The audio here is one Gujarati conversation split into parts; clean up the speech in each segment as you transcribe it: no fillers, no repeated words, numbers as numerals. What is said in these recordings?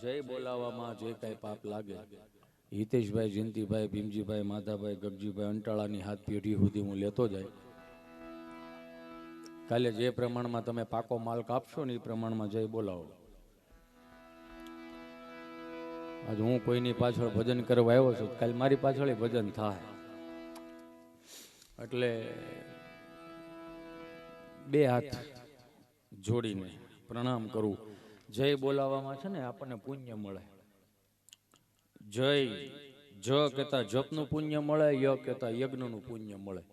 જય બોલાવવામાં જે કાંઈ પાપ લાગે, હિતેશભાઈ, જયંતિભાઈ, ભીમજીભાઈ, માધાભાઈ, ગગજીભાઈ અંટાળાની હાથ પેઢી સુધી હું લેતો જાય. કાલે જે પ્રમાણમાં તમે પાકો માલ કાપશો ને એ પ્રમાણમાં જય બોલાવો. આજે હું કોઈની પાછળ ભજન કરવા આવ્યો છું, કાલે મારી પાછળ ભજન થાય. એટલે બે હાથ જોડીને પ્રણામ કરું. જય બોલાવવામાં છે ને આપણને પુણ્ય મળે. જય જ કહેતા જપનું પુણ્ય મળે, ય કહેતા યજ્ઞનું પુણ્ય મળે.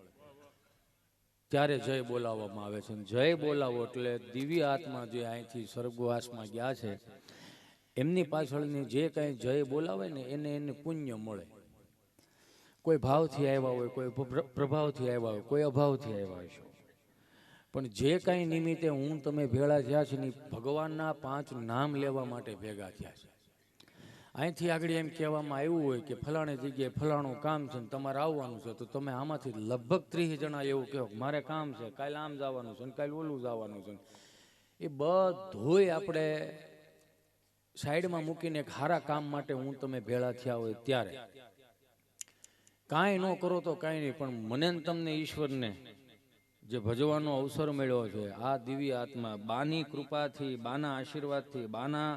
ત્યારે જય બોલાવવામાં આવે છે. જય બોલાવો એટલે દિવ્ય આત્મા જે અહીંથી સ્વર્ગવાસમાં ગયા છે એમની પાછળની જે કાંઈ જય બોલાવે ને એને પુણ્ય મળે. કોઈ ભાવથી આવ્યા હોય, કોઈ પ્રભાવથી આવ્યા હોય, કોઈ અભાવથી આવ્યા હોય, પણ જે કાંઈ નિમિત્તે હું તમે ભેળા થયા છે ને ભગવાનના 5 નામ લેવા માટે ભેગા થયા છે. અહીંથી આગળ એમ કહેવામાં આવ્યું હોય કે ફલાણી જગ્યાએ ફલાણું કામ છે ને તમારે આવવાનું છે, તો તમે આમાંથી લગભગ 30 જણા એવું કહો મારે કામ છે, કાલે આમ જવાનું છે, કાલે ઓલું જવાનું છે. એ બધુંય આપણે સાઈડમાં મૂકીને એક સારા કામ માટે હું તમે ભેળા થયા હોય ત્યારે કાંઈ ન કરો તો કાંઈ નહીં, પણ મને તમને ઈશ્વરને જે ભજવાનો અવસર મળ્યો છે આ દિવ્ય આત્મા બાની કૃપાથી, બાના આશીર્વાદથી, બાના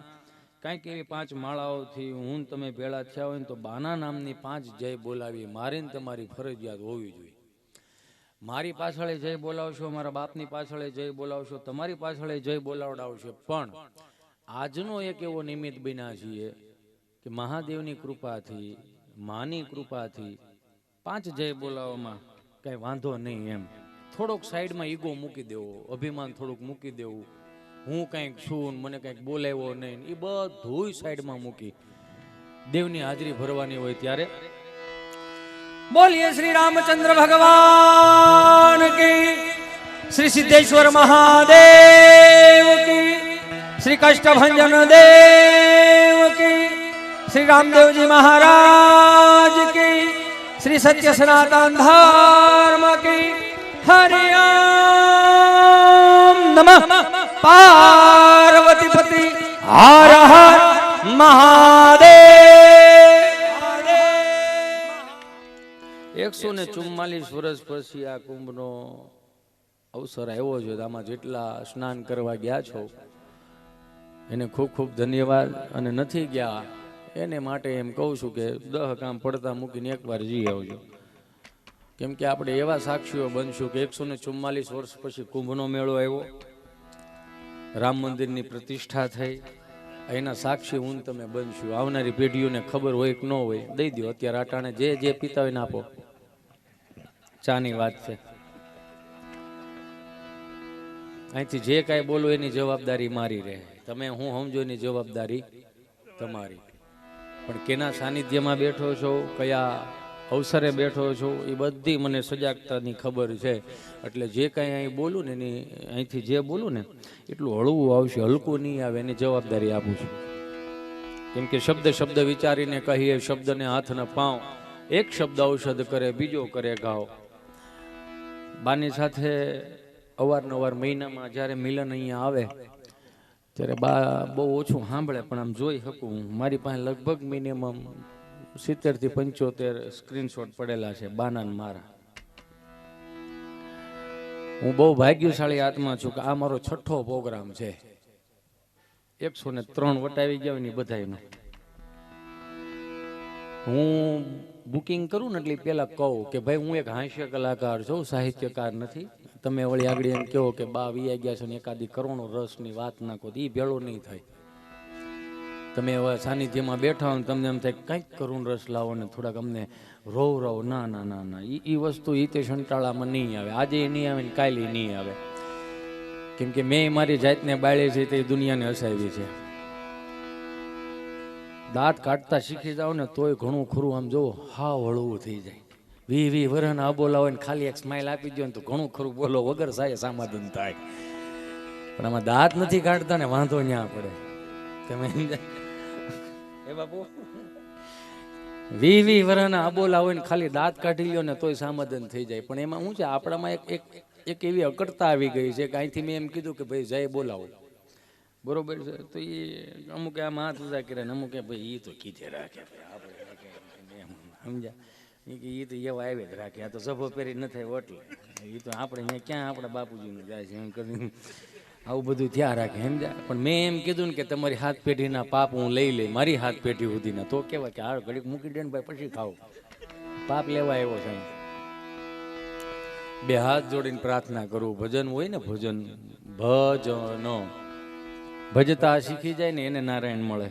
કાંઈક એવી 5 માળાઓથી હું તમે ભેળા થયા હોય ને તો બાના નામની 5 જય બોલાવી મારી ને તમારી ફરજિયાત હોવી જોઈએ. મારી પાછળ જય બોલાવશો, મારા બાપની પાછળ જય બોલાવશો, તમારી પાછળ જય બોલાવડાવશો, પણ આજનો એક એવો નિમિત્ત બન્યા છીએ કે મહાદેવની કૃપાથી, માની કૃપાથી 5 જય બોલાવવામાં કઈ વાંધો નહીં. એમ થોડોક સાઈડમાં ઈગો મૂકી દેવો, અભિમાન થોડુંક મૂકી દેવું, હું કંઈક છું મને કંઈક બોલાવ્યો નહીં, એ બધું સાઈડમાં મૂકી દેવની હાજરી ભરવાની હોય ત્યારે બોલીએ શ્રી રામચંદ્ર ભગવાન કી, શ્રી સિદ્ધેશ્વર મહાદેવ કી, શ્રી કષ્ટભંજન દેવ કી, શ્રી રામદેવજી મહારાજ કી, શ્રી સત્ય સનાતન ધર્મ કી. હરિ નમઃ પાર્વતી પતિ હર હર મહાદેવ. 144 વર્ષ પછી આ કુંભનો અવસર આવ્યો છે. આમાં જેટલા સ્નાન કરવા ગયા છો એને ખૂબ ખૂબ ધન્યવાદ, અને નથી ગયા એને માટે એમ કહું છું કે 10 કામ પડતા મૂકીને એકવાર જઈ આવજો. કેમ કે આપણે એવા સાક્ષીઓ બનશું કે 144 વર્ષ પછી કુંભનો મેળો આવ્યો, રામ મંદિરની પ્રતિષ્ઠા થઈ, એના સાક્ષી હું તમે બનશું. આવનારી પેઢીઓને ખબર હોય કે ન હોય દઈ દો. અત્યારે અટાણે જે પીતા હોય ને આપો, ચાની વાત છે. અહીંથી જે કાંઈ બોલો એની જવાબદારી મારી રહે, તમે હું સમજો એની જવાબદારી તમારી. પણ કેના સાનિધ્યમાં બેઠો છો, કયા અવસરે બેઠો છો, એ બધી મને સજાગતાની ખબર છે. એટલે જે કાંઈ અહીં બોલું ને એની અહીંથી જે બોલું ને એટલું હળવું આવશે, હલકું નહીં આવે એની જવાબદારી આપું છું. કેમ કે શબ્દ વિચારીને કહીએ, શબ્દને હાથ ન પાવ, એક શબ્દ ઔષધ કરે, બીજો કરે ઘાવ. બાની સાથે અવારનવાર મહિનામાં જ્યારે મિલન અહીંયા આવે ત્યારે બા બહુ ઓછું સાંભળે, પણ આમ જોઈ શકું. મારી પાસે લગભગ મિનિમમ 70 થી 75 સ્ક્રીનશોટ પડેલા છે બાના મારા. હું બહુ ભાગ્યશાળી આત્મા છું કે આ મારો 6થો પ્રોગ્રામ છે. 103 વટાવી ગયા ને બધાયનો. હું બુકિંગ કરું ને એટલે પેલા કહું કે ભાઈ હું એક હાસ્ય કલાકાર છું, સાહિત્યકાર નથી. તમે વળી આગળ એમ કહો કે બા વી ગયા છે ને એકાદી કરોડો રસની વાત નાખો, એ ભેળો નહીં થાય. તમે હવે સાનિધ્યમાં બેઠા હો ને તમને એમ થાય કંઈક કરુણ રસ લાવો ને થોડાક અમને રોવ. ના ના ના ના, એ વસ્તુ હિતેશ અંટાળામાં નહીં આવે, આજે નહીં આવે ને કાલે નહીં આવે. કેમ કે મેં મારી જાતને બાળે છે તે દુનિયાને હસાવી છે. દાંત કાઢતા શીખી જાઓ ને તોય ઘણું ખરું આમ જો હાવ હળવું થઈ જાય. 20 વર્ષના અબોલા હોય ને ખાલી એક સ્માઇલ આપી દો ને તો ઘણું ખરું બોલો વગર સાય સમાધાન થાય. પણ આમાં દાંત નથી કાઢતા ને વાંધો ન્યા પડે. તમે એ બાપુ 20 વર્ષના અબોલા હોય ને ખાલી દાંત કાઢી લ્યો ને તોય સમાધાન થઈ જાય. પણ એમાં શું છે, આપણામાં એક એવી અકડતા આવી ગઈ છે કે અહીંથી મેં એમ કીધું કે ભાઈ જય બોલાવો, બરોબર છે. તો એ અમુક આમ હાથ ઉજા કરે ને અમુક ભાઈ એ તો કીધે રાખે ભાઈ આપણે સમજ્યા એ તો એવા આવે જ રાખે. આ તો સભો પહેરી ન થાય એટલે એ તો આપણે અહીંયા ક્યાં આપણા બાપુજીનું જાય છે એમ કરીને આવું બધું ત્યાં રાખે સમજ્યા. પણ મેં એમ કીધું ને કે તમારી હાથ પેઢીના પાપ હું લઈ લઈ મારી હાથ પેઢી સુધીના તો કેવાય કે હાલ ઘડીક મૂકી દે ને ભાઈ પછી ખાવ પાપ લેવા આવ્યો છે. બે હાથ જોડીને પ્રાર્થના કરું. ભજન હોય ને ભજન ભજતા શીખી જાય ને એને નારાયણ મળે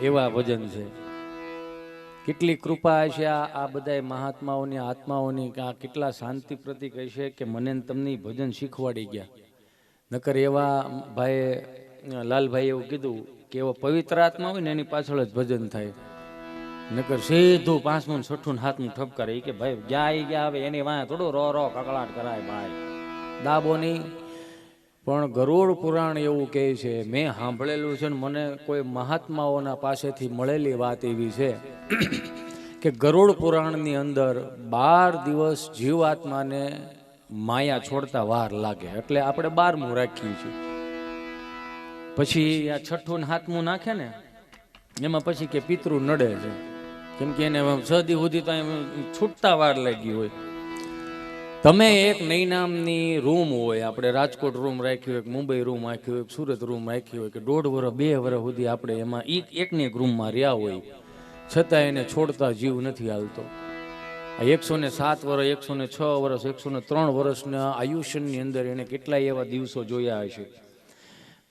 એવા ભજન છે. કેટલી કૃપા છે આ બધા મહાત્માઓની આત્માઓની કે આ કેટલા શાંતિ પ્રતિક હશે કે મને તમને ભજન શીખવાડી ગયા. નકર એવા ભાઈ લાલભાઈ એવું કીધું કે એવો પવિત્ર આત્મા હોય ને એની પાછળ જ ભજન થાય. નકર સીધું 5મું 6મું 7મું ઠપકારે કે ભાઈ ગયા આવે એની વાંહે થોડું રો કકળાટ કરાય ભાઈ દાબો નહીં. પણ ગરુડ પુરાણ એવું કહે છે, મેં સાંભળેલું છે ને મને કોઈ મહાત્માઓના પાસેથી મળેલી વાત એવી છે કે ગરુડ પુરાણની અંદર 12 દિવસ જીવાત્માને માયા છોડતા વાર લાગે એટલે આપણે 12મું રાખીએ છીએ. પછી આ 6ઠું ને 7મું નાખે ને એમાં પછી કે પિતૃ નડે છે કેમ કે એને 6 દી સુધી તો છૂટતા વાર લાગી હોય. તમે એક નૈનામની રૂમ હોય, આપણે રાજકોટ રૂમ રાખ્યું હોય, મુંબઈ રૂમ રાખ્યું હોય, સુરત રૂમ રાખ્યું હોય કે 1.5 વર્ષ 2 વર્ષ સુધી આપણે એમાં એકની એક રૂમમાં રહ્યા હોય છતાં એને છોડતા જીવ નથી હાલતો. 107 વર્ષ 106 વર્ષ 103 વર્ષના આયુષ્યની અંદર એને કેટલાય એવા દિવસો જોયા હશે.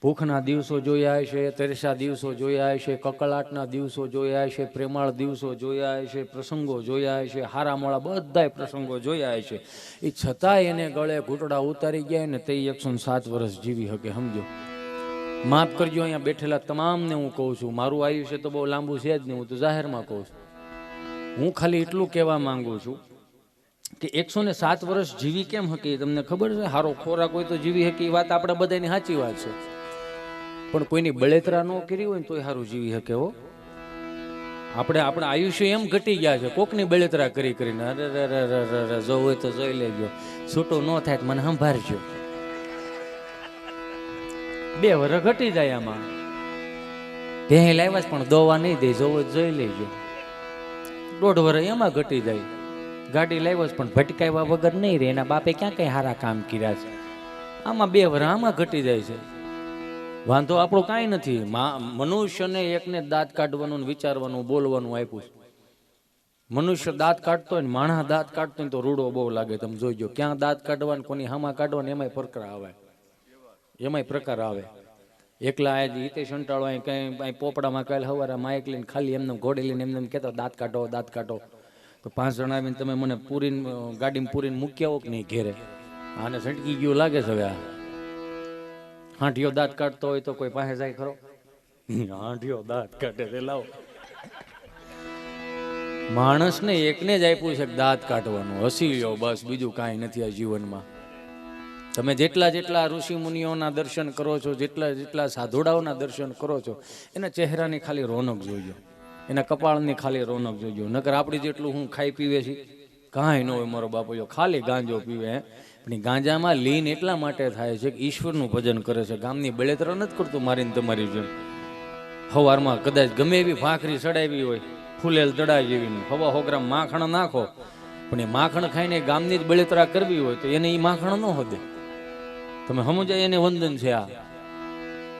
ભૂખના દિવસો જોયા હશે, તરસા દિવસો જોયા હશે, કકળાટના દિવસો જોયા હશે, પ્રેમાળ દિવસો જોયા હશે, પ્રસંગો જોયા હશે, હારા મોળા બધાય પ્રસંગો જોયા હશે. એ છતાંય એને ગળે ઘૂંટડા ઉતારી ગયા ને તે 107 વર્ષ જીવી શકે. સમજો, માફ કરજો અહીંયા બેઠેલા તમામને હું કહું છું, મારું આયુષ્ય તો બહુ લાંબુ છે જ નહીં, હું તો જાહેરમાં કહું છું. હું ખાલી એટલું કહેવા માંગુ છું કે 107 વર્ષ જીવી કેમ હકી તમને ખબર છે? હારો ખોરાક હોય તો જીવી હકી, વાત આપણે બધાની સાચી વાત છે. પણ કોઈની બળેતરા ન કરી હોય ને તોય સારું જીવી શકે. હો, આપણા આયુષ્ય એમ ઘટી ગયા છે કોકની બળેતરા કરી કરીને. અરે જો હોય તો જોઈ લેજો, છૂટું ન થાય તો મને સંભાળજો. 2 વર્ષ ઘટી જાય આમાં. ભેં લાવ્યા પણ દોવા નહીં દે, જોવો જોઈ લેજો. 1.5 વર્ષ એમાં ઘટી જાય. ગાડી લાવ્યો પણ ભટકાવ્યા વગર નહીં રહે, એના બાપે ક્યાં કઈ સારા કામ કર્યા છે. આમાં 2 વર્ષ આમાં ઘટી જાય છે. વાંધો આપણો કાંઈ નથી. મનુષ્યને એકને દાંત કાઢવાનું વિચારવાનું બોલવાનું આપ્યું. મનુષ્ય દાંત કાઢતો હોય ને માણસ દાંત કાઢતો હોય તો રૂડો બહુ લાગે. તમે જોઈજો ક્યાં દાંત કાઢવાનું કોની હામાં કાઢવાનું એમાંય પ્રકાર આવે. એકલા હિતેશ અંટાળો કંઈ પોપડામાં કાલે સવારે માઇક લઈને ખાલી એમને ઘોડી લઈને એમને કહેતો દાંત કાઢો તો 5 જણા આવીને તમે મને ગાડીમાં પૂરીને મૂકી આવો કે નહીં ઘેરે. આને સટકી ગયું લાગે છે. હવે હાંઠિયો દાંત કાઢતો હોય તો કોઈ પાસે જાય ખરો? હાંઠિયો દાંત કાઢે તે લાવો. માણસને એકને જ આપ્યું છે દાંત કાઢવાનું. હસી લ્યો બસ, બીજું કાંઈ નથી આ જીવનમાં. તમે જેટલા ઋષિ મુનિઓના દર્શન કરો છો, જેટલા સાધુડાઓના દર્શન કરો છો, એના ચહેરાની ખાલી રોનક જોઈજો, એના કપાળની ખાલી રોનક જોઈજો. નકર આપણી જેટલું હું ખાઈ પીવે છે કાંઈ ન હોય. મારો બાપુ જો ખાલી ગાંજો પીવે. પણ ગાંજામાં લીન એટલા માટે થાય છે કે ઈશ્વરનું ભજન કરે છે. ગામની બળેતરા નથી કરતું મારીને તમારી જેમ. સવારમાં કદાચ ગમે એવી ભાખરી ચડાવી હોય ફૂલેલ દડા જેવી, હવા હોગ્રામ માખણ નાખો, પણ એ માખણ ખાઈને ગામની જ બળેતરા કરવી હોય તો એને એ માખણ ન હોદે. તમે સમજાય એને વંદન છે આ.